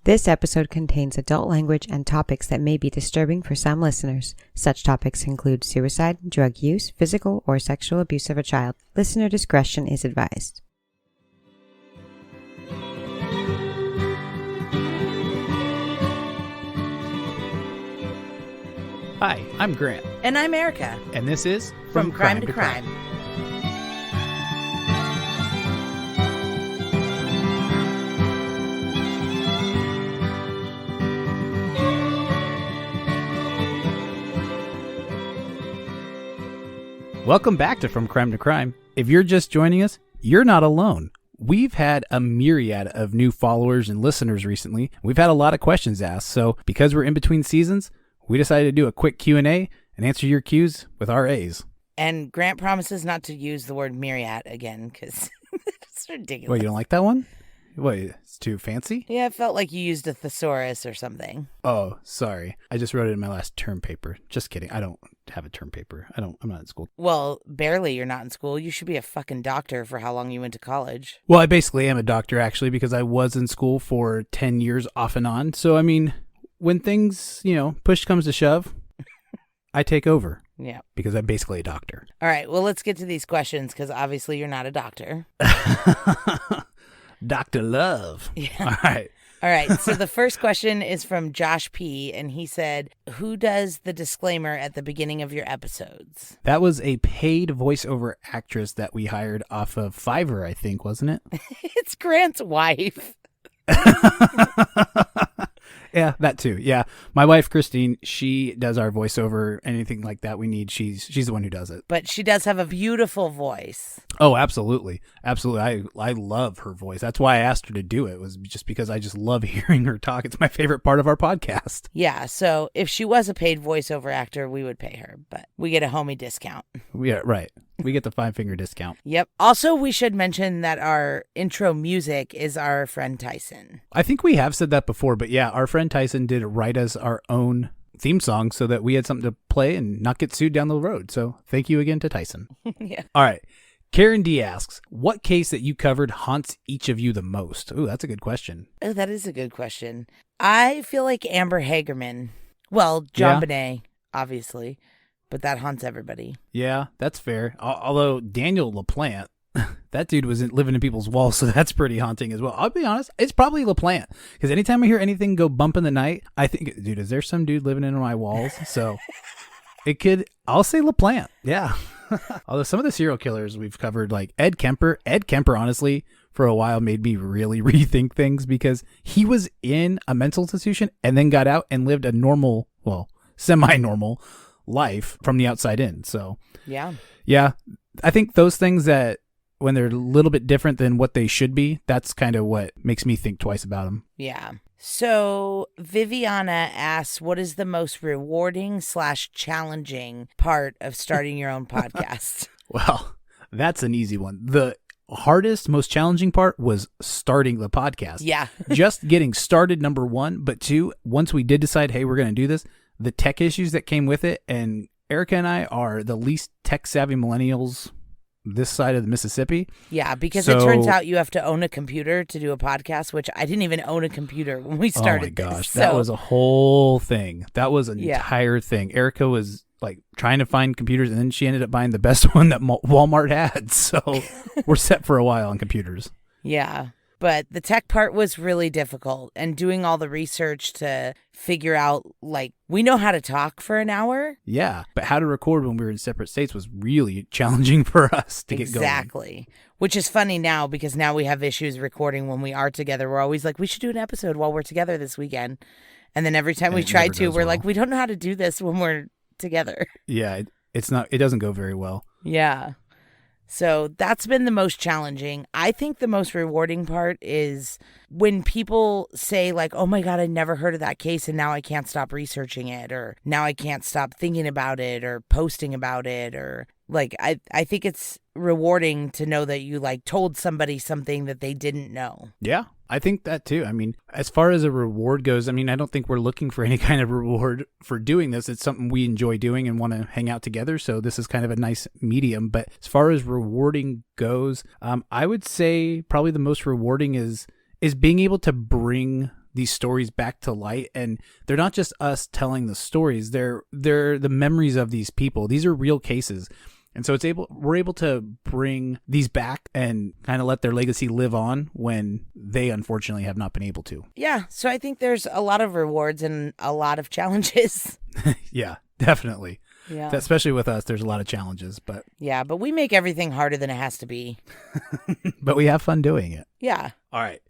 This episode contains adult language and topics that may be disturbing for some listeners. Such topics include suicide, drug use, physical or sexual abuse of a child. Listener discretion is advised. Hi, I'm Grant. And I'm Erica. And this is From Crime to Crime. Welcome back to From Crime to Crime. If you're just joining us, you're not alone. We've had a myriad of new followers and listeners recently. We've had a lot of questions asked, so because we're in between seasons, we decided to do a quick Q&A and answer your Qs with our A's. And Grant promises not to use the word myriad again, because it's ridiculous. Wait, you don't like that one? Wait, it's too fancy? Yeah, it felt like you used a thesaurus or something. Oh, sorry. I just wrote it in my last term paper. Just kidding. I don't have a term paper. I'm not in school. Well, barely you're not in school. You should be a fucking doctor for how long you went to college. Well, I basically am a doctor, actually, because I was in school for 10 years off and on. So, I mean, when things, push comes to shove, I take over. Yeah. Because I'm basically a doctor. All right. Well, let's get to these questions because obviously you're not a doctor. Dr. Love. Yeah. All right. So the first question is from Josh P. And he said, who does the disclaimer at the beginning of your episodes? That was a paid voiceover actress that we hired off of Fiverr, I think, wasn't it? It's Grant's wife. Yeah, that too. Yeah. My wife, Christine, she does our voiceover, anything like that we need. She's the one who does it. But she does have a beautiful voice. Oh, absolutely. Absolutely. I love her voice. That's why I asked her to do it, was just because I just love hearing her talk. It's my favorite part of our podcast. Yeah. So if she was a paid voiceover actor, we would pay her, but we get a homie discount. Yeah, right. We get the 5-finger discount. Yep. Also, we should mention that our intro music is our friend Tyson. I think we have said that before, but yeah, our friend Tyson did write us our own theme song so that we had something to play and not get sued down the road. So thank you again to Tyson. Yeah. All right. Karen D asks, what case that you covered haunts each of you the most? Ooh, that's a good question. Oh, that is a good question. I feel like Amber Hagerman. Well, John Bonet, obviously. But that haunts everybody. Yeah, that's fair. Although Daniel LaPlante, that dude was living in people's walls, so that's pretty haunting as well. I'll be honest, it's probably LaPlante. Because anytime I hear anything go bump in the night, I think, dude, is there some dude living in my walls? So I'll say LaPlante. Yeah. Although some of the serial killers we've covered, like Ed Kemper, honestly, for a while made me really rethink things because he was in a mental institution and then got out and lived a normal, well, semi-normal life from the outside in. So yeah, I think those things that when they're a little bit different than what they should be, that's kind of what makes me think twice about them. Yeah. So Viviana asks, what is the most rewarding / challenging part of starting your own podcast? Well, that's an easy one. The hardest, most challenging part was starting the podcast. Yeah. Just getting started, number one. But two, once we did decide, hey, we're going to do this, the tech issues that came with it, and Erica and I are the least tech-savvy millennials this side of the Mississippi. Yeah, because it turns out you have to own a computer to do a podcast, which I didn't even own a computer when we started. Oh my gosh, this, that was a whole thing. That was an entire thing. Erica was like trying to find computers, and then she ended up buying the best one that Walmart had. So we're set for a while on computers. Yeah. But the tech part was really difficult, and doing all the research to figure out, like, we know how to talk for an hour. Yeah, but how to record when we were in separate states was really challenging for us to get going. Exactly. Which is funny now because now we have issues recording when we are together. We're always like, we should do an episode while we're together this weekend. And then every time we try to, we're like, we don't know how to do this when we're together. Yeah, it doesn't go very well. Yeah. So that's been the most challenging. I think the most rewarding part is when people say like, oh my God, I never heard of that case and now I can't stop researching it, or now I can't stop thinking about it or posting about it, or like, I think it's rewarding to know that you like told somebody something that they didn't know. Yeah. I think that too. I mean, as far as a reward goes, I mean, I don't think we're looking for any kind of reward for doing this. It's something we enjoy doing and want to hang out together. So this is kind of a nice medium. But as far as rewarding goes, I would say probably the most rewarding is being able to bring these stories back to light, and they're not just us telling the stories. They're the memories of these people. These are real cases. And so we're able to bring these back and kind of let their legacy live on when they unfortunately have not been able to. Yeah. So I think there's a lot of rewards and a lot of challenges. Yeah, definitely. Yeah. Especially with us, there's a lot of challenges, but yeah, but we make everything harder than it has to be. but we have fun doing it. Yeah. All right.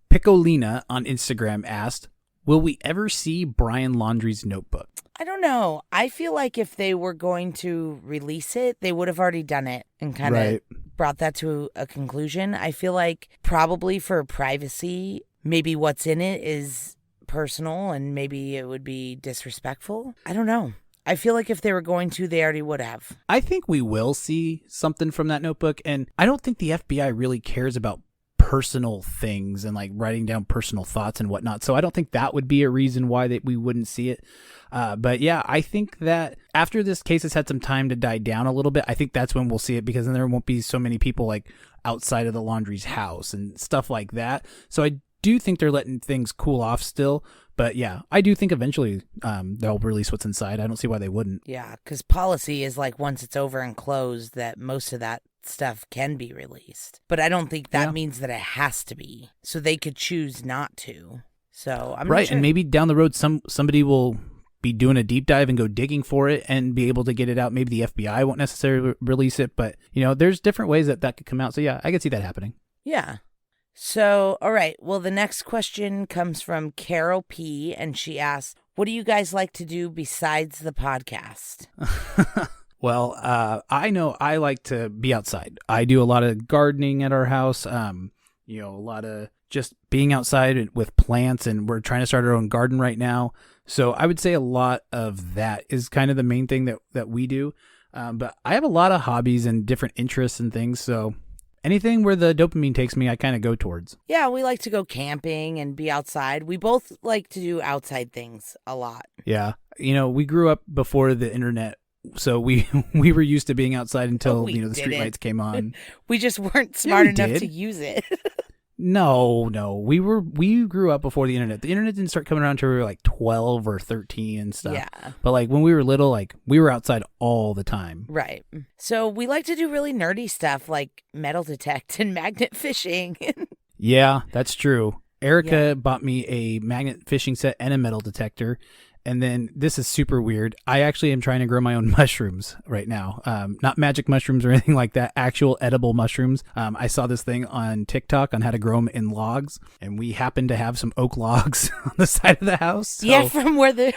Piccolina on Instagram asked, will we ever see Brian Laundrie's notebook? I don't know. I feel like if they were going to release it, they would have already done it and kind of brought that to a conclusion. I feel like probably for privacy, maybe what's in it is personal and maybe it would be disrespectful. I don't know. I feel like if they were going to, they already would have. I think we will see something from that notebook, and I don't think the FBI really cares about personal things and like writing down personal thoughts and whatnot. So I don't think that would be a reason why we wouldn't see it. But yeah, I think that after this case has had some time to die down a little bit, I think that's when we'll see it, because then there won't be so many people like outside of the Laundrie's house and stuff like that. So I do think they're letting things cool off still. But yeah, I do think eventually they'll release what's inside. I don't see why they wouldn't. Yeah, because policy is like once it's over and closed that most of that stuff can be released. But I don't think that means that it has to be. So they could choose not to. So I'm right, not sure. And maybe down the road somebody will be doing a deep dive and go digging for it and be able to get it out. Maybe the FBI won't necessarily release it, but there's different ways that could come out. So yeah, I could see that happening. Yeah. So, all right. Well, the next question comes from Carol P. And she asks, what do you guys like to do besides the podcast? Well, I know I like to be outside. I do a lot of gardening at our house. A lot of just being outside with plants, and we're trying to start our own garden right now. So I would say a lot of that is kind of the main thing that we do. But I have a lot of hobbies and different interests and things. So anything where the dopamine takes me, I kind of go towards. Yeah, we like to go camping and be outside. We both like to do outside things a lot. Yeah. We grew up before the internet. So we were used to being outside until, the streetlights came on. We just weren't smart enough to use it. No. We grew up before the internet. The internet didn't start coming around until we were like 12 or 13 and stuff. Yeah. But like when we were little, like we were outside all the time. Right. So we like to do really nerdy stuff like metal detect and magnet fishing. Yeah, that's true. Erica bought me a magnet fishing set and a metal detector. And then this is super weird. I actually am trying to grow my own mushrooms right now. Not magic mushrooms or anything like that. Actual edible mushrooms. I saw this thing on TikTok on how to grow them in logs. And we happen to have some oak logs on the side of the house. So. Yeah, from where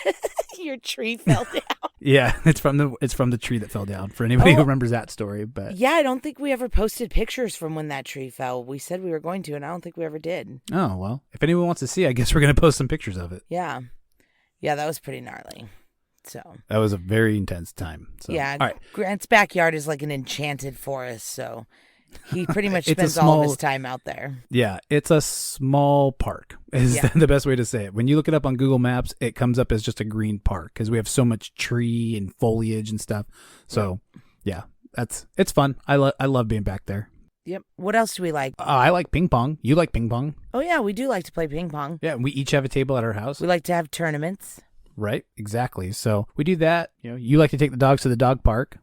your tree fell down. Yeah, it's from the tree that fell down. For anybody who remembers that story. But yeah, I don't think we ever posted pictures from when that tree fell. We said we were going to, and I don't think we ever did. Oh, well, if anyone wants to see, I guess we're going to post some pictures of it. Yeah. Yeah, that was pretty gnarly. So that was a very intense time. So. Yeah, all right. Grant's backyard is like an enchanted forest, so he pretty much spends all of his time out there. Yeah, it's a small park is the best way to say it. When you look it up on Google Maps, it comes up as just a green park because we have so much tree and foliage and stuff. So yeah, it's fun. I love being back there. Yep. What else do we like? I like ping pong. You like ping pong? Oh, yeah, we do like to play ping pong. Yeah, we each have a table at our house. We like to have tournaments. Right, exactly. So we do that. You like to take the dogs to the dog park.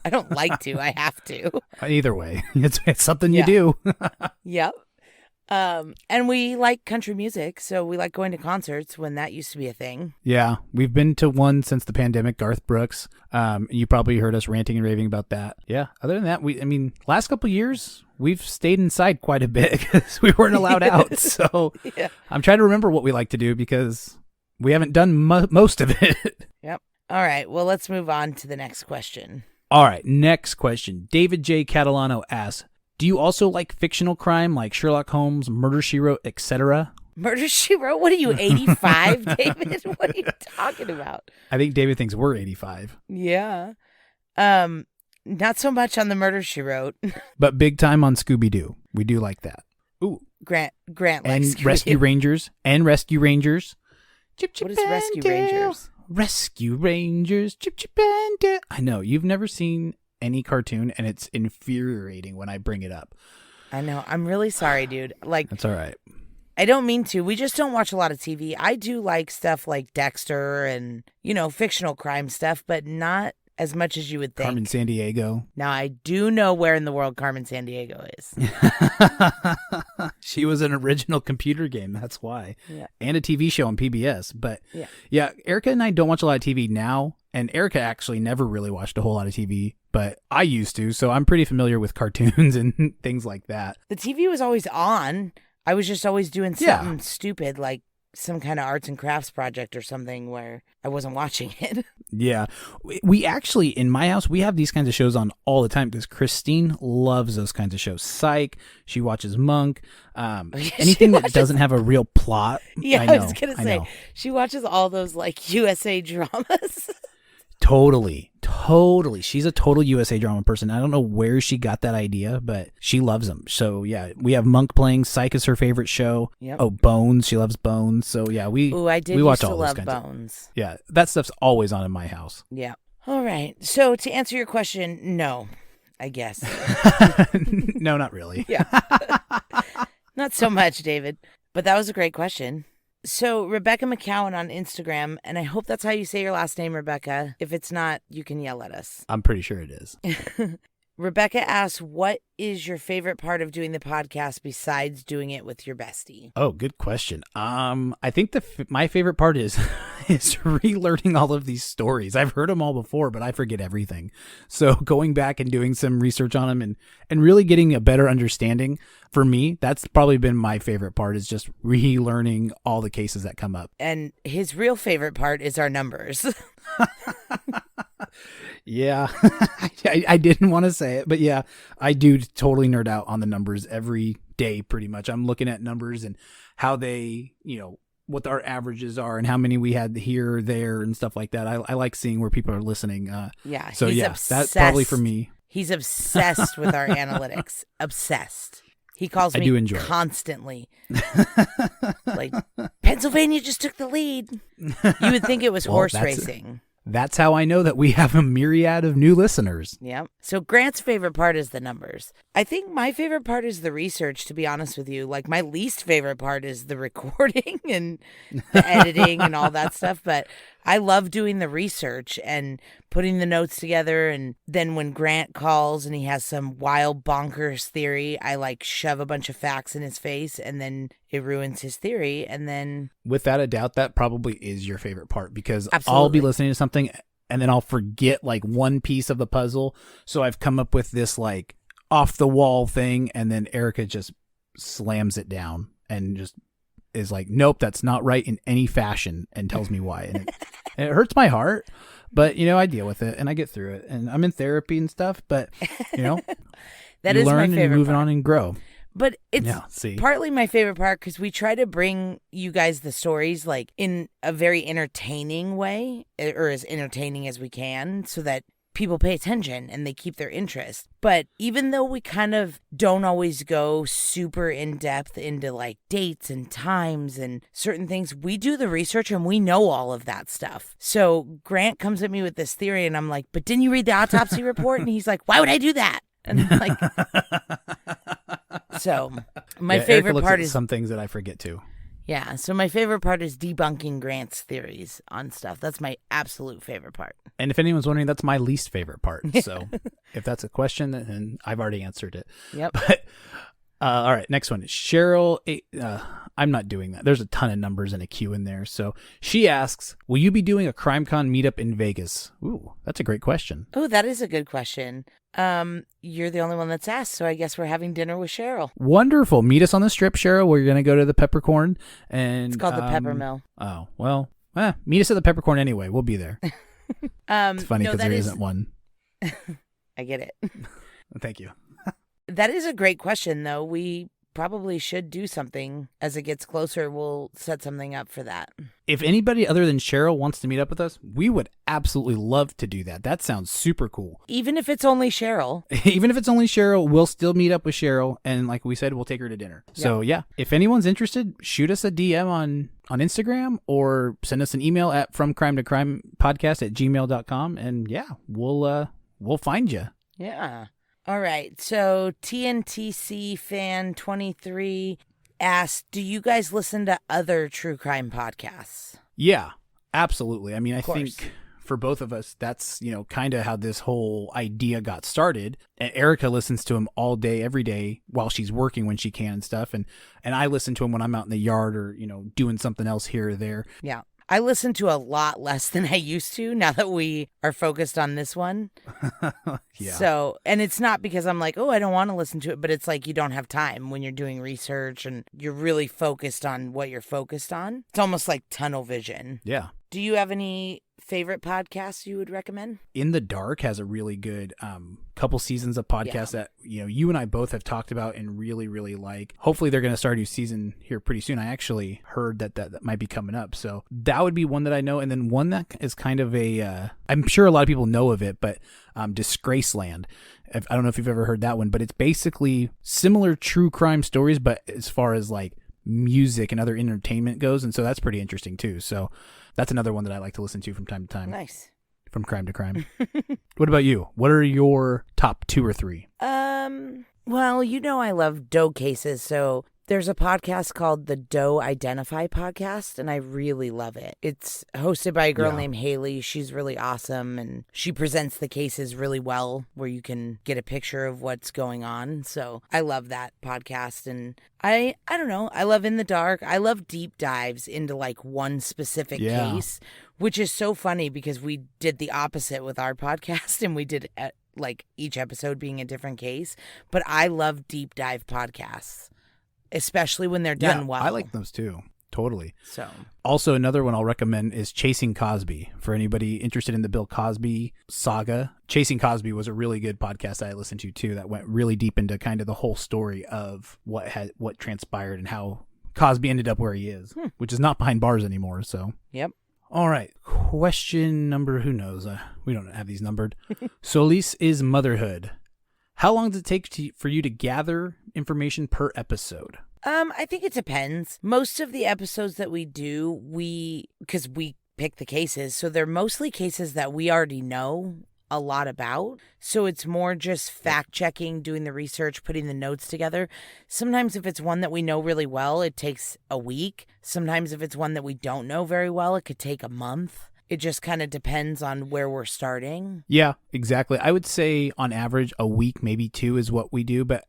I don't like to. I have to. Either way, it's something you do. Yep. And we like country music, so we like going to concerts when that used to be a thing. Yeah, we've been to one since the pandemic, Garth Brooks. You probably heard us ranting and raving about that. Yeah, other than that, last couple of years, we've stayed inside quite a bit because we weren't allowed out. So I'm trying to remember what we like to do because we haven't done most of it. Yep. All right, well, let's move on to the next question. All right, next question. David J. Catalano asks, do you also like fictional crime like Sherlock Holmes, Murder, She Wrote, etc.? Murder, She Wrote? What are you, 85, David? What are you talking about? I think David thinks we're 85. Yeah. Not so much on the Murder, She Wrote. But big time on Scooby-Doo. We do like that. Ooh. Grant likes and Scooby-Doo. Rescue Rangers. Chip, chip, what is Rescue Rangers? Rescue Rangers. Chip, chip, and Dale. I know. You've never seen any cartoon, and it's infuriating when I bring it up. I know. I'm really sorry, dude. Like, that's all right. I don't mean to. We just don't watch a lot of TV. I do like stuff like Dexter and, fictional crime stuff, but not as much as you would think. Carmen Sandiego. Now, I do know where in the world Carmen Sandiego is. She was an original computer game. That's why. Yeah. And a TV show on PBS. But yeah, Erica and I don't watch a lot of TV now. And Erica actually never really watched a whole lot of TV, but I used to. So I'm pretty familiar with cartoons and things like that. The TV was always on. I was just always doing something stupid like some kind of arts and crafts project or something where I wasn't watching it. Yeah. We actually, in my house, we have these kinds of shows on all the time because Christine loves those kinds of shows. Psych. She watches Monk. Anything that doesn't have a real plot. Yeah, I was going to say, she watches all those like USA dramas. Totally. She's a total USA drama person. I don't know where she got that idea, but she loves them. So yeah, we have Monk playing. Psych is her favorite show. Yep. Oh, Bones. She loves Bones. So yeah, we watch all those kinds Bones. Yeah, that stuff's always on in my house. Yeah. All right. So to answer your question, no, I guess. No, not really. Yeah. Not so much, David. But that was a great question. So Rebecca McCowan on Instagram, and I hope that's how you say your last name, Rebecca. If it's not, you can yell at us. I'm pretty sure it is. Rebecca asks, what is your favorite part of doing the podcast besides doing it with your bestie? Oh, good question. I think my favorite part is relearning all of these stories. I've heard them all before, but I forget everything. So going back and doing some research on them and really getting a better understanding, for me, that's probably been my favorite part, is just relearning all the cases that come up. And his real favorite part is our numbers. Yeah, I didn't want to say it, but yeah, I do totally nerd out on the numbers every day, pretty much. I'm looking at numbers and how they, what our averages are and how many we had here, there, and stuff like that. I like seeing where people are listening. Yeah. So yeah, that's probably for me. He's obsessed with our analytics. Obsessed. He calls me constantly. Like, Pennsylvania just took the lead. You would think it was horse racing. That's how I know that we have a myriad of new listeners. Yeah. So Grant's favorite part is the numbers. I think my favorite part is the research, to be honest with you. Like, my least favorite part is the recording and the editing and all that stuff. But I love doing the research and putting the notes together. And then when Grant calls and he has some wild bonkers theory, I like shove a bunch of facts in his face and then it ruins his theory. And then, without a doubt, that probably is your favorite part, because Absolutely. I'll be listening to something and then I'll forget like one piece of the puzzle. So I've come up with this like off the wall thing, and then Erica just slams it down and just is like, nope, that's not right in any fashion, and tells me why. And it hurts my heart, but I deal with it and I get through it, and I'm in therapy and stuff, but that you is learn my and favorite move part. on and grow. But it's partly my favorite part because we try to bring you guys the stories like in a very entertaining way, or as entertaining as we can, so that people pay attention and they keep their interest. But even though we kind of don't always go super in depth into like dates and times and certain things, we do the research and we know all of that stuff. So Grant comes at me with this theory and I'm like, but didn't you read the autopsy report? And he's like, why would I do that? And I'm like, so my favorite part is some things that I forget too. Yeah. So my favorite part is debunking Grant's theories on stuff. That's my absolute favorite part. And if anyone's wondering, that's my least favorite part. So if that's a question, then I've already answered it. Yep. But all right, next one is Cheryl. I'm not doing that. There's a ton of numbers and a Q in there. So she asks, will you be doing a CrimeCon meetup in Vegas? Ooh, that's a great question. Oh, that is a good question. You're the only one that's asked, so I guess we're having dinner with Cheryl. Wonderful. Meet us on the Strip, Cheryl. We're going to go to the Peppercorn. And it's called the Pepper Mill. Oh, well, meet us at the Peppercorn anyway. We'll be there. It's funny because there isn't one. I get it. Thank you. That is a great question, though. We probably should do something as it gets closer. We'll set something up for that. If anybody other than Cheryl wants to meet up with us, we would absolutely love to do that. That sounds super cool. Even if it's only Cheryl. Even if it's only Cheryl, we'll still meet up with Cheryl. And like we said, we'll take her to dinner. Yep. So yeah, if anyone's interested, shoot us a DM on Instagram or send us an email at fromcrimetocrimepodcast@gmail.com. And yeah, we'll find you. Yeah. All right. So TNTC fan 23 asked, do you guys listen to other true crime podcasts? Yeah, absolutely. I mean, I course. think for both of us, that's, kind of how this whole idea got started. And Erica listens to him all day, every day while she's working when she can and stuff. And I listen to him when I'm out in the yard or, doing something else here or there. Yeah. I listen to a lot less than I used to now that we are focused on this one. Yeah. So, and it's not because I'm like, oh, I don't want to listen to it, but it's like you don't have time when you're doing research and you're really focused on what you're focused on. It's almost like tunnel vision. Yeah. Do you have any favorite podcasts you would recommend? In the Dark has a really good couple seasons of podcasts that you and I both have talked about and really, really like. Hopefully they're going to start a new season here pretty soon. I actually heard that might be coming up. So that would be one that I know. And then one that is kind of I'm sure a lot of people know of it, but Disgraceland. I don't know if you've ever heard that one, but it's basically similar true crime stories, but as far as like music and other entertainment goes. And so that's pretty interesting too. So that's another one that I like to listen to from time to time. Nice. From crime to crime. What about you? What are your top 2 or 3? Well, I love Doe cases, so there's a podcast called the Doe Identify Podcast, and I really love it. It's hosted by a girl named Haley. She's really awesome, and she presents the cases really well, where you can get a picture of what's going on. So I love that podcast, and I don't know. I love In the Dark. I love deep dives into like one specific case, which is so funny because we did the opposite with our podcast, and we did like each episode being a different case. But I love deep dive podcasts, especially when they're done well. I like those too. Totally. So, also another one I'll recommend is Chasing Cosby. For anybody interested in the Bill Cosby saga, Chasing Cosby was a really good podcast that I listened to too, that went really deep into kind of the whole story of what transpired and how Cosby ended up where he is, which is not behind bars anymore. So, yep. All right. Question number, who knows? We don't have these numbered. Solis is motherhood. How long does it take for you to gather information per episode? I think it depends. Most of the episodes that we do, because we pick the cases, so they're mostly cases that we already know a lot about. So it's more just fact checking, doing the research, putting the notes together. Sometimes if it's one that we know really well, it takes a week. Sometimes if it's one that we don't know very well, it could take a month. It just kind of depends on where we're starting. Yeah, exactly. I would say on average a week, maybe 2 is what we do. But,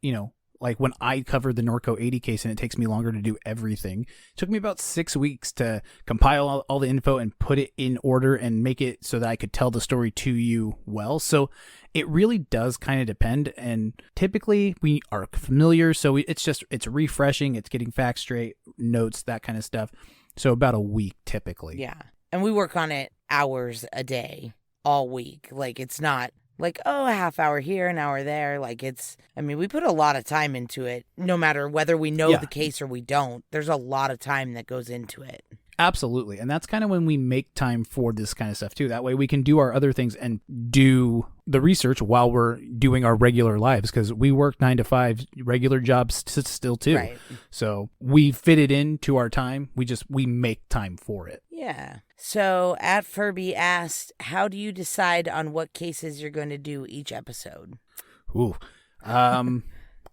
like when I covered the Norco 80 case and it takes me longer to do everything, it took me about 6 weeks to compile all the info and put it in order and make it so that I could tell the story to you well. So it really does kind of depend. And typically we are familiar. So it's refreshing. It's getting facts straight, notes, that kind of stuff. So about a week typically. Yeah. And we work on it hours a day, all week. Like, it's not like, oh, a half hour here, an hour there. Like, we put a lot of time into it, no matter whether we know the case or we don't. There's a lot of time that goes into it. Absolutely. And that's kind of when we make time for this kind of stuff too. That way we can do our other things and do the research while we're doing our regular lives, because we work 9 to 5 regular jobs still too. Right. So we fit it into our time. We make time for it. Yeah. So at Furby asked, how do you decide on what cases you're going to do each episode? Ooh. A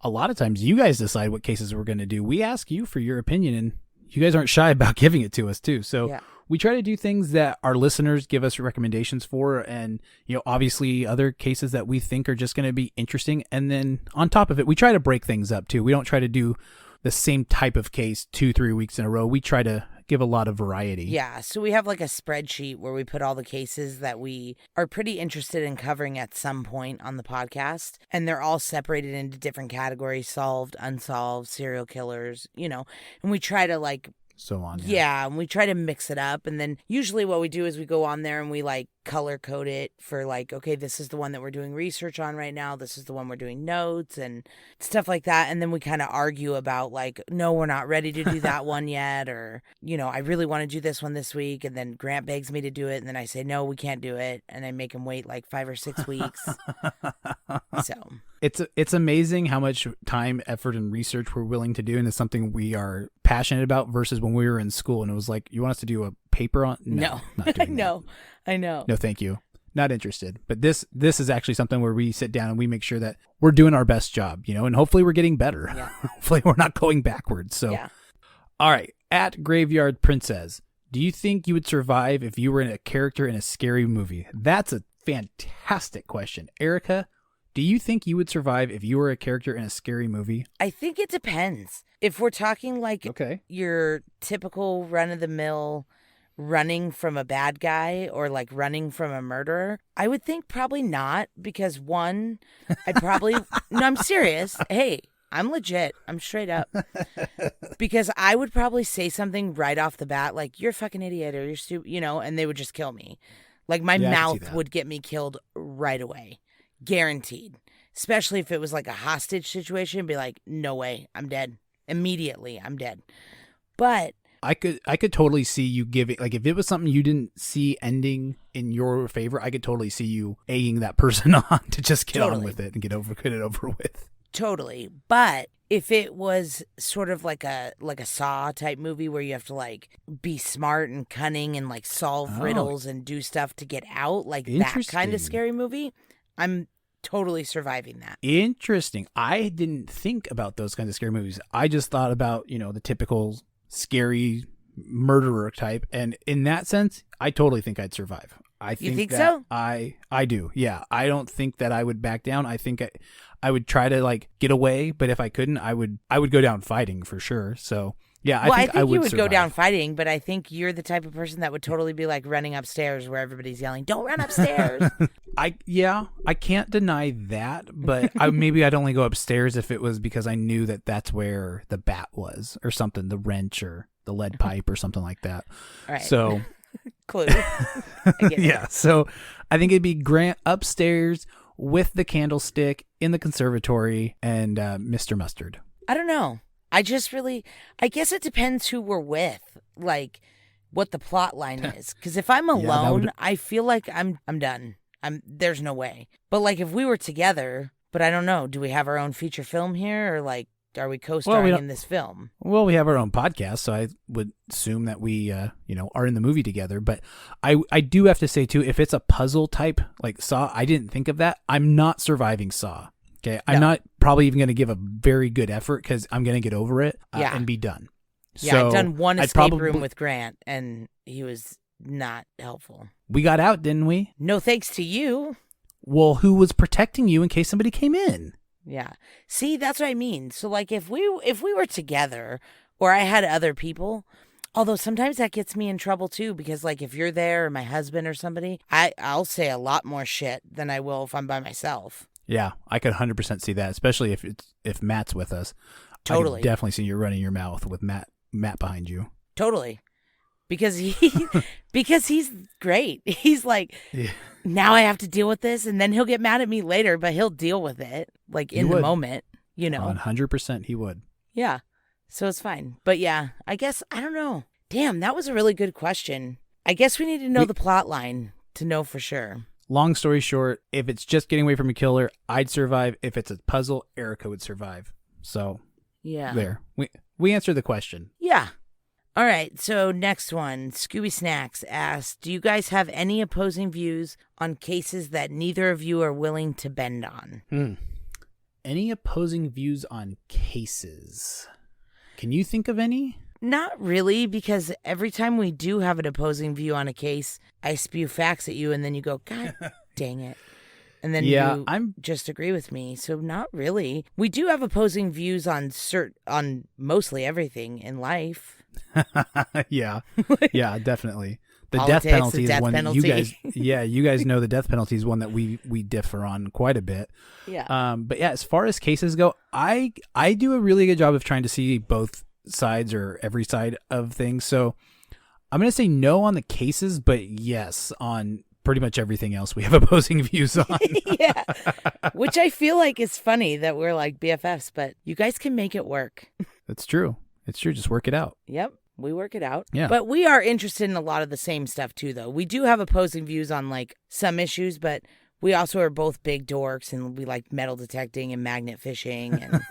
lot of times you guys decide what cases we're going to do. We ask you for your opinion, and you guys aren't shy about giving it to us too. So we try to do things that our listeners give us recommendations for, and obviously other cases that we think are just going to be interesting. And then on top of it, we try to break things up too. We don't try to do the same type of case 2-3 weeks in a row. We try to give a lot of variety. Yeah, so we have like a spreadsheet where we put all the cases that we are pretty interested in covering at some point on the podcast, and they're all separated into different categories: solved, unsolved, serial killers, and we try to like so on. Yeah, and we try to mix it up. And then usually what we do is we go on there and we like color code it for like, okay, this is the one that we're doing research on right now. This is the one we're doing notes and stuff like that. And then we kind of argue about like, no, we're not ready to do that one yet. Or, I really want to do this one this week. And then Grant begs me to do it. And then I say, no, we can't do it. And I make him wait like 5 or 6 weeks. So it's amazing how much time, effort, and research we're willing to do. And it's something we are passionate about versus when we were in school and it was like, you want us to do a paper on? No. Not doing No, that. I know. No, thank you. not interested. But this is actually something where we sit down and we make sure that we're doing our best job, and hopefully we're getting better. Yeah. Hopefully we're not going backwards. So, Yeah. All right. At Graveyard Princess, do you think you would survive if you were a character in a scary movie? That's a fantastic question. Erica, do you think you would survive if you were a character in a scary movie? I think it depends. If we're talking like your typical run-of-the-mill running from a bad guy or like running from a murderer, I would think probably not, because one, I'd probably... No, I'm serious. Hey, I'm legit. I'm straight up. Because I would probably say something right off the bat, like, you're a fucking idiot or you're stupid, and they would just kill me. Like, my mouth would get me killed right away. Guaranteed. Especially if it was like a hostage situation, be like, no way, I'm dead. Immediately, I'm dead. But I could totally see you giving, like, if it was something you didn't see ending in your favor, I could totally see you egging that person on to just get on with it and get it over with. Totally. But if it was sort of like a Saw type movie where you have to like be smart and cunning and like solve riddles and do stuff to get out, like that kind of scary movie, I'm totally surviving that. Interesting. I didn't think about those kinds of scary movies. I just thought about, the typical scary murderer type. And in that sense, I totally think I'd survive. You think so? I do. Yeah. I don't think that I would back down. I think I would try to like get away, but if I couldn't, I would go down fighting for sure. So yeah, I think you would survive. go down fighting, but I think you're the type of person that would totally be like running upstairs where everybody's yelling, "Don't run upstairs." I can't deny that, but maybe I'd only go upstairs if it was because I knew that that's where the bat was or something, the wrench or the lead pipe or something like that. All right. So clue. I get it. Yeah, so I think it'd be Grant upstairs with the candlestick in the conservatory and Mr. Mustard. I don't know. I guess it depends who we're with, like what the plot line is. Because if I'm alone, I feel like I'm done. There's no way. But like if we were together, but I don't know, do we have our own feature film here, or like are we co-starring in this film? Well, we have our own podcast, so I would assume that we are in the movie together. But I do have to say too, if it's a puzzle type like Saw, I didn't think of that. I'm not surviving Saw. Okay, I'm not probably even going to give a very good effort because I'm going to get over it and be done. Yeah, so I've done one escape room with Grant, and he was not helpful. We got out, didn't we? No thanks to you. Well, who was protecting you in case somebody came in? Yeah. See, that's what I mean. So, like, if we were together or I had other people, although sometimes that gets me in trouble, too, because, like, if you're there or my husband or somebody, I'll say a lot more shit than I will if I'm by myself. Yeah, I could 100% see that, especially if Matt's with us. Totally. I could definitely see you running your mouth with Matt behind you. Totally. Because he's great. He's like, now I have to deal with this, and then he'll get mad at me later, but he'll deal with it, like in the moment, 100% he would. Yeah. So it's fine. But yeah, I guess, I don't know. Damn, that was a really good question. I guess we need to know the plot line to know for sure. Long story short, if it's just getting away from a killer, I'd survive. If it's a puzzle, Erica would survive. So, yeah. There. We answered the question. Yeah. All right, so next one. Scooby Snacks asked, do you guys have any opposing views on cases that neither of you are willing to bend on? Any opposing views on cases? Can you think of any? Not really, because every time we do have an opposing view on a case, I spew facts at you, and then you go, God dang it. And then you just agree with me. So not really. We do have opposing views on mostly everything in life. Yeah, definitely. The Politics, death penalty the is one penalty. you guys. Yeah, you guys know the death penalty is one that we differ on quite a bit. Yeah. But yeah, as far as cases go, I do a really good job of trying to see both sides or every side of things. So I'm gonna say no on the cases, but yes on pretty much everything else we have opposing views on. Yeah. Which I feel like is funny that we're like BFFs, but you guys can make it work. That's true. It's true. Just work it out. Yep. We work it out. Yeah. But we are interested in a lot of the same stuff too, though. We do have opposing views on like some issues, but we also are both big dorks and we like metal detecting and magnet fishing and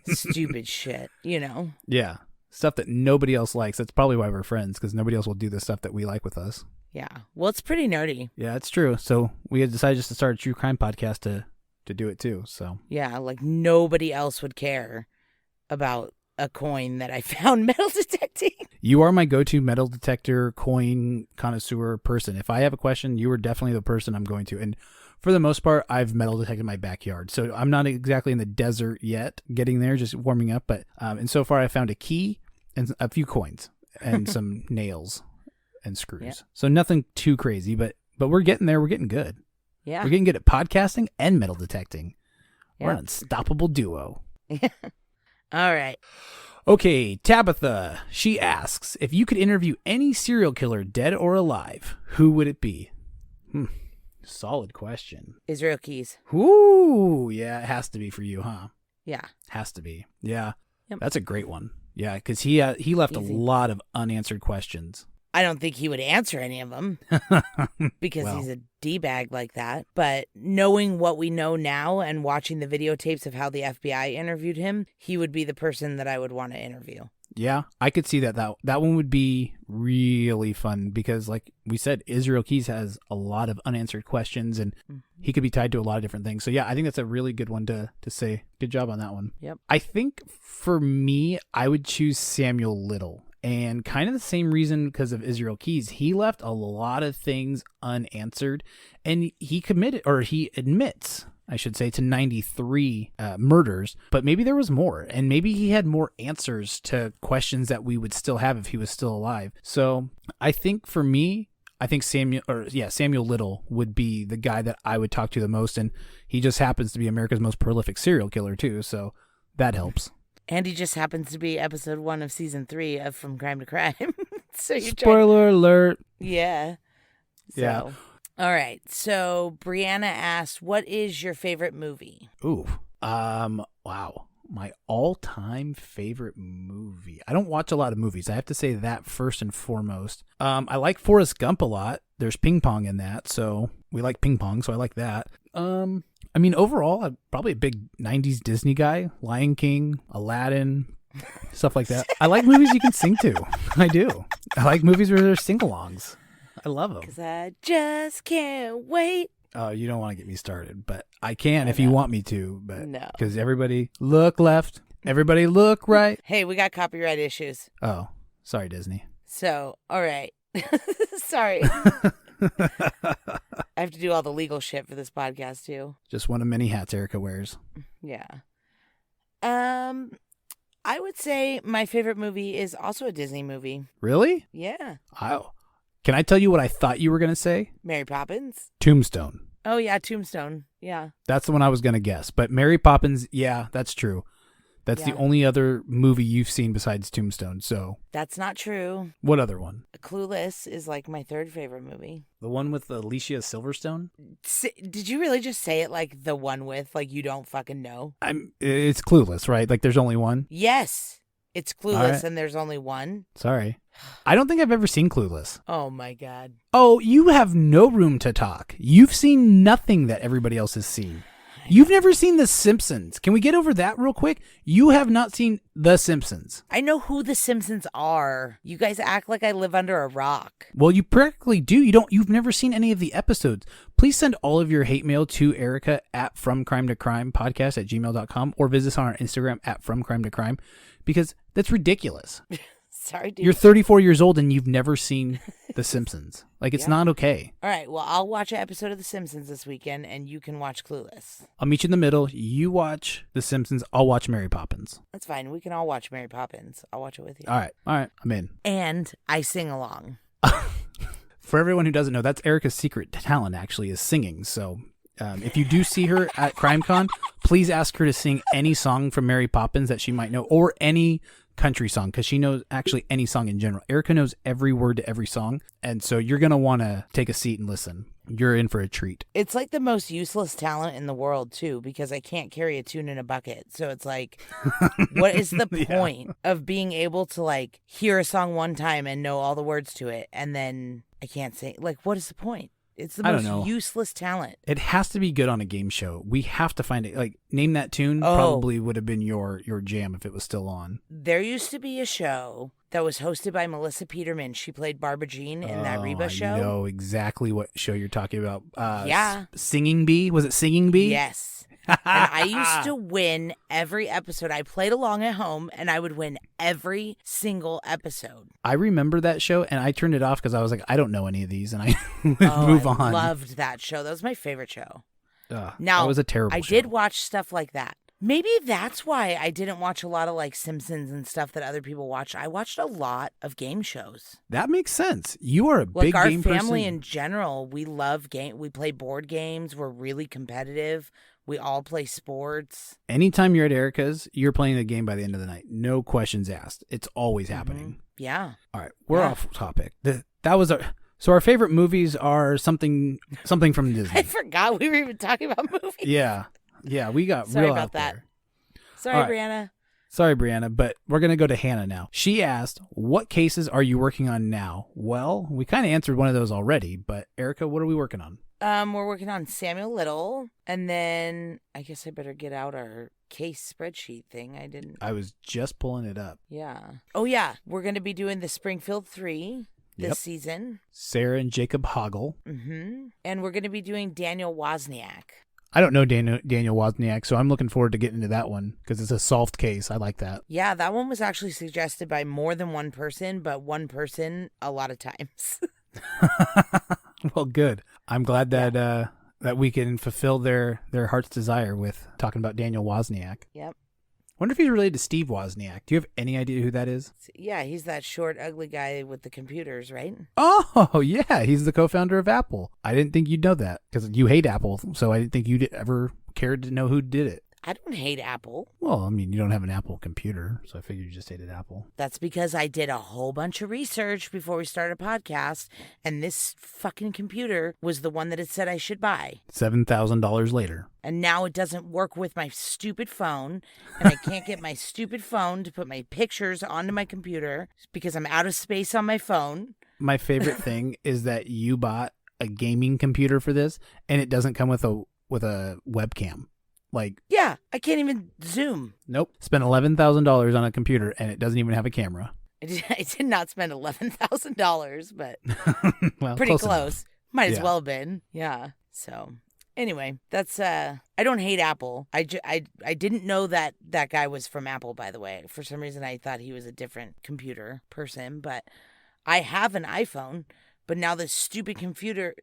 stupid shit, Yeah. Stuff that nobody else likes. That's probably why we're friends, because nobody else will do the stuff that we like with us. Yeah. Well, it's pretty nerdy. Yeah, it's true. So we had decided just to start a true crime podcast to do it too. So Yeah, like nobody else would care about a coin that I found metal detecting. you are my go-to metal detector coin connoisseur person. If I have a question, you are definitely the person I'm going to. And for the most part, I've metal detected my backyard. So I'm not exactly in the desert yet, getting there, just warming up. But and so far, I found a key and a few coins and some nails and screws. Yeah. So nothing too crazy, but we're getting there. We're getting good. Yeah. We're getting good at podcasting and metal detecting. We're Yeah. an unstoppable duo. All right. Okay, Tabitha, she asks, if you could interview any serial killer, dead or alive, who would it be? Solid question. Israel Keys. Ooh, yeah, it has to be for you, huh? Yeah. Has to be. Yeah, Yep. That's a great one. Yeah, because he left Easy. a lot of unanswered questions. I don't think he would answer any of them because Well. he's a D-bag like that. But knowing what we know now and watching the videotapes of how the FBI interviewed him, he would be the person that I would want to interview. Yeah, I could see that one would be really fun because, like we said, Israel Keys has a lot of unanswered questions and he could be tied to a lot of different things. So yeah, I think that's a really good one to say. Good job on that one. Yep. I think for me, I would choose Samuel Little. And kind of the same reason because of Israel Keys. He left a lot of things unanswered and he admits, I should say, to 93 murders, but maybe there was more, and maybe he had more answers to questions that we would still have if he was still alive. So I think for me, Samuel Little would be the guy that I would talk to the most, and he just happens to be America's most prolific serial killer too, so that helps. And he just happens to be episode 1 of season 3 of From Crime to Crime. So you're Spoiler alert. Yeah. So. Yeah. All right. So Brianna asked, what is your favorite movie? Ooh. Wow. My all-time favorite movie. I don't watch a lot of movies. I have to say that first and foremost. I like Forrest Gump a lot. There's ping pong in that, so we like ping pong, so I like that. I mean, overall, I'm probably a big 90s Disney guy. Lion King, Aladdin, stuff like that. I like movies you can sing to. I do. I like movies where there's sing-alongs. I love them. Because I just can't wait. Oh, you don't want to get me started, but I can if you want me to. But No. Because everybody look left, everybody look right. Hey, we got copyright issues. Oh, sorry, Disney. So, all right. Sorry. I have to do all the legal shit for this podcast, too. Just one of many hats Erica wears. Yeah. I would say my favorite movie is also a Disney movie. Really? Yeah. Oh. Can I tell you what I thought you were going to say? Mary Poppins. Tombstone. Oh, yeah, Tombstone. Yeah. That's the one I was going to guess. But Mary Poppins, yeah, that's true. That's Yeah. the only other movie you've seen besides Tombstone. So That's not true. what other one? Clueless is like my third favorite movie. The one with Alicia Silverstone? Did you really just say it like the one with, like you don't fucking know? It's Clueless, right? Like there's only one? Yes. It's Clueless All right. and there's only one. Sorry. I don't think I've ever seen Clueless. Oh, my God. Oh, you have no room to talk. You've seen nothing that everybody else has seen. You've never seen The Simpsons. Can we get over that real quick? You have not seen The Simpsons. I know who the Simpsons are. You guys act like I live under a rock. Well, you practically do. You've never seen any of the episodes. Please send all of your hate mail to Erica at fromcrimetocrimepodcast@gmail.com or visit us on our Instagram at fromcrimetocrime because that's ridiculous. Sorry, dude. You're 34 years old and you've never seen The Simpsons. Like, it's Yeah. not okay. All right, well, I'll watch an episode of The Simpsons this weekend, and you can watch Clueless. I'll meet you in the middle. You watch The Simpsons. I'll watch Mary Poppins. That's fine. We can all watch Mary Poppins. I'll watch it with you. All right. I'm in. And I sing along. For everyone who doesn't know, that's Erica's secret talent, actually, is singing. So if you do see her at CrimeCon, please ask her to sing any song from Mary Poppins that she might know or any country song because she knows actually any song in general. Erica knows every word to every song. And so you're going to want to take a seat and listen. You're in for a treat. It's like the most useless talent in the world, too, because I can't carry a tune in a bucket. So it's like, what is the point of being able to, like, hear a song one time and know all the words to it, and then I can't sing? Like, what is the point? It's the I don't most know. useless talent. It has to be good on a game show. We have to find it. Like, Name That Tune Oh. probably would have been your jam if it was still on. There used to be a show that was hosted by Melissa Peterman. She played Barbara Jean in that Reba show. I know exactly what show you're talking about. Yeah. Singing Bee? Was it Singing Bee? Yes. And I used to win every episode. I played along at home, and I would win every single episode. I remember that show, and I turned it off because I was like, I don't know any of these, and I move on. I loved that show. That was my favorite show. Now, that was a terrible show. I did watch stuff like that. Maybe that's why I didn't watch a lot of like Simpsons and stuff that other people watched. I watched a lot of game shows. That makes sense. You are a big game person. Like our family in general, we love game. We play board games. We're really competitive. We all play sports. Anytime you're at Erica's, you're playing the game by the end of the night. No questions asked. It's always happening. Yeah. All right. We're off topic. That was our favorite movies are something from Disney. I forgot we were even talking about movies. Yeah. Yeah. We got Sorry real about out that. there. Sorry, right. Brianna. Sorry, Brianna, but we're going to go to Hannah now. She asked, what cases are you working on now? Well, we kind of answered one of those already, but Erica, what are we working on? We're working on Samuel Little, and then I guess I better get out our case spreadsheet thing. I was just pulling it up. Yeah. Oh, yeah. We're going to be doing the Springfield 3 this season. Sarah and Jacob Hoggle. Mm-hmm. And we're going to be doing Daniel Wozniak. I don't know Daniel Wozniak, so I'm looking forward to getting into that one because it's a solved case. I like that. Yeah, that one was actually suggested by more than one person, but one person a lot of times. Well, good. I'm glad that that we can fulfill their heart's desire with talking about Daniel Wozniak. Yep. Wonder if he's related to Steve Wozniak. Do you have any idea who that is? Yeah, he's that short, ugly guy with the computers, right? Oh, yeah. He's the co-founder of Apple. I didn't think you'd know that because you hate Apple, so I didn't think you'd ever cared to know who did it. I don't hate Apple. Well, I mean, you don't have an Apple computer, so I figured you just hated Apple. That's because I did a whole bunch of research before we started a podcast, and this fucking computer was the one that it said I should buy. $7,000 later. And now it doesn't work with my stupid phone, and I can't get my stupid phone to put my pictures onto my computer because I'm out of space on my phone. My favorite thing is that you bought a gaming computer for this, and it doesn't come with a webcam. Like, yeah, I can't even Zoom. Nope. Spent $11,000 on a computer and it doesn't even have a camera. I did not spend $11,000, but well, pretty close. Enough. Might as well have been. Yeah. So anyway, that's I don't hate Apple. I didn't know that guy was from Apple, by the way. For some reason, I thought he was a different computer person, but I have an iPhone. But now this stupid computer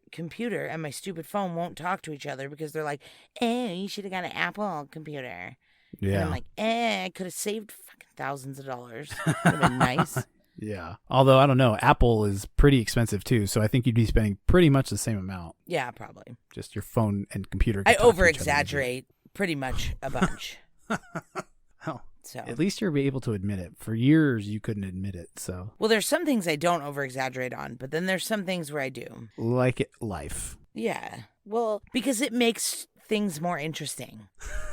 and my stupid phone won't talk to each other because they're like, you should have got an Apple computer. Yeah. And I'm like, I could have saved fucking thousands of dollars. Would have been nice. Yeah. Although, I don't know, Apple is pretty expensive too, so I think you'd be spending pretty much the same amount. Yeah, probably. Just your phone and computer. I over-exaggerate pretty much a bunch. Oh. So at least you're able to admit it. For years, you couldn't admit it. So well, there's some things I don't over-exaggerate on, but then there's some things where I do. Like life. Yeah. Well, because it makes things more interesting.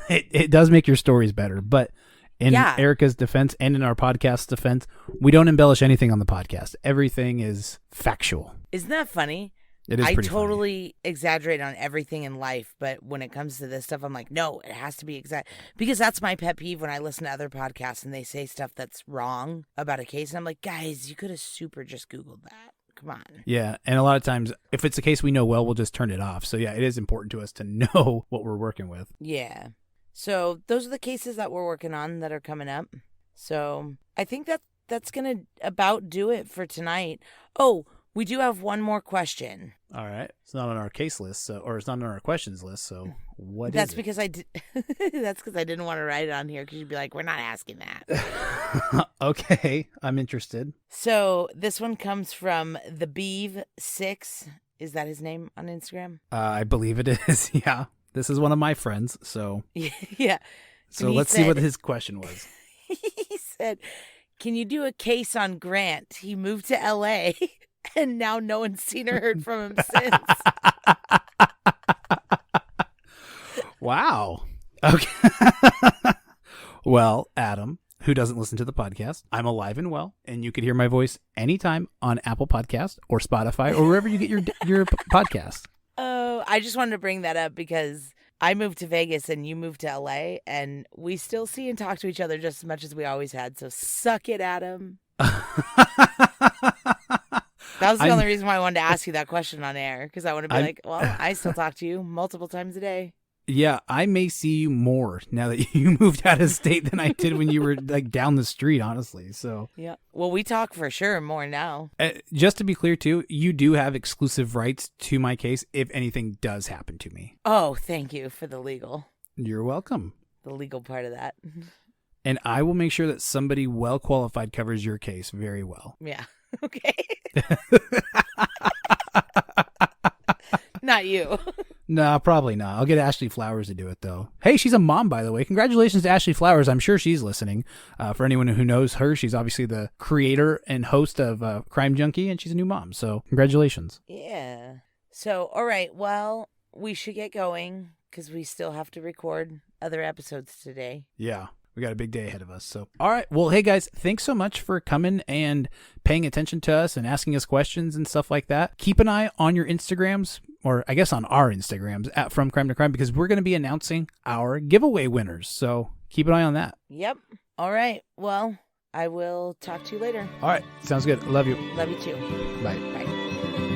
It does make your stories better. But in Erica's defense and in our podcast's defense, we don't embellish anything on the podcast. Everything is factual. Isn't that funny? It is pretty totally exaggerate on everything in life, but when it comes to this stuff, I'm like, no, it has to be exact. Because that's my pet peeve when I listen to other podcasts and they say stuff that's wrong about a case. And I'm like, guys, you could have super just Googled that. Come on. Yeah, and a lot of times, if it's a case we know well, we'll just turn it off. So yeah, it is important to us to know what we're working with. Yeah. So those are the cases that we're working on that are coming up. So I think that's going to about do it for tonight. Oh, we do have one more question. All right. It's not on our case list, or it's not on our questions list. So what that's is it? Because that's because I didn't want to write it on here because you'd be like, we're not asking that. Okay. I'm interested. So this one comes from the Beeve6. Is that his name on Instagram? I believe it is. Yeah. This is one of my friends. So yeah. So let's see what his question was. He said, can you do a case on Grant? He moved to LA. And now no one's seen or heard from him since. Wow. Okay. Well, Adam, who doesn't listen to the podcast, I'm alive and well, and you could hear my voice anytime on Apple Podcast or Spotify or wherever you get your podcast. Oh, I just wanted to bring that up because I moved to Vegas and you moved to LA, and we still see and talk to each other just as much as we always had. So suck it, Adam. That was the I'm- only reason why I wanted to ask you that question on air, because I want to be like, well, I still talk to you multiple times a day. Yeah, I may see you more now that you moved out of state than I did when you were like down the street, honestly. So Yeah. Well, we talk for sure more now. just to be clear too, you do have exclusive rights to my case if anything does happen to me. Oh, thank you for the legal You're welcome. part of that. And I will make sure that somebody well qualified covers your case very well. Yeah. Okay. Not you. No, probably not. I'll get Ashley Flowers to do it, though. Hey, she's a mom, by the way. Congratulations to Ashley Flowers. I'm sure she's listening. For anyone who knows her, she's obviously the creator and host of Crime Junkie, and she's a new mom. So congratulations. Yeah. So, all right. Well, we should get going because we still have to record other episodes today. Yeah, we got a big day ahead of us. So, all right. Well, hey, guys, thanks so much for coming and paying attention to us and asking us questions and stuff like that. Keep an eye on your Instagrams, or I guess on our Instagrams at From Crime to Crime, because we're going to be announcing our giveaway winners. So keep an eye on that. Yep. All right. Well, I will talk to you later. All right. Sounds good. Love you. Love you too. Bye. Bye.